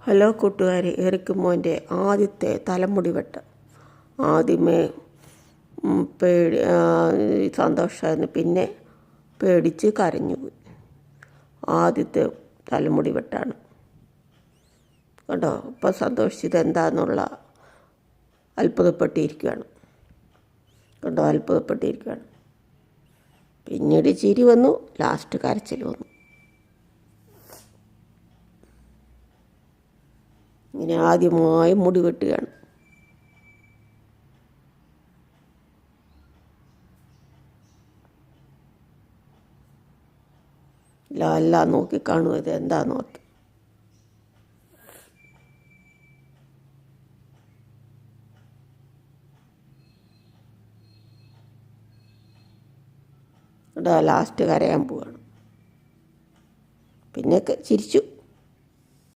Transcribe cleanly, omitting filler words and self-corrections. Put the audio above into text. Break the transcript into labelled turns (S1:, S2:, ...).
S1: Hello കൂട്ടുകാരെ, Eric മോൻ്റെ ആദ്യത്തെ തലമുടി വെട്ട്. ആദ്യമേ സന്തോഷമായിരുന്നു, പിന്നെ പേടിച്ച് കരഞ്ഞുപോയി. ആദ്യത്തെ തലമുടി വെട്ടാണ് കേട്ടോ. ഇപ്പം സന്തോഷിച്ചത് എന്താണെന്നുള്ള അത്ഭുതപ്പെട്ടിരിക്കുകയാണ് കേട്ടോ, അത്ഭുതപ്പെട്ടിരിക്കുകയാണ്. പിന്നീട് ചിരി വന്നു, ലാസ്റ്റ് കരച്ചിൽ വന്നു. ഇങ്ങനെ ആദ്യമായി മുടി വെട്ടുകയാണ്. എല്ലാം നോക്കിക്കാണും, ഇത് എന്താന്ന് ഓർത്ത്. ലാസ്റ്റ് കരയാൻ പോവാണ്. പിന്നെ ചിരിച്ചു.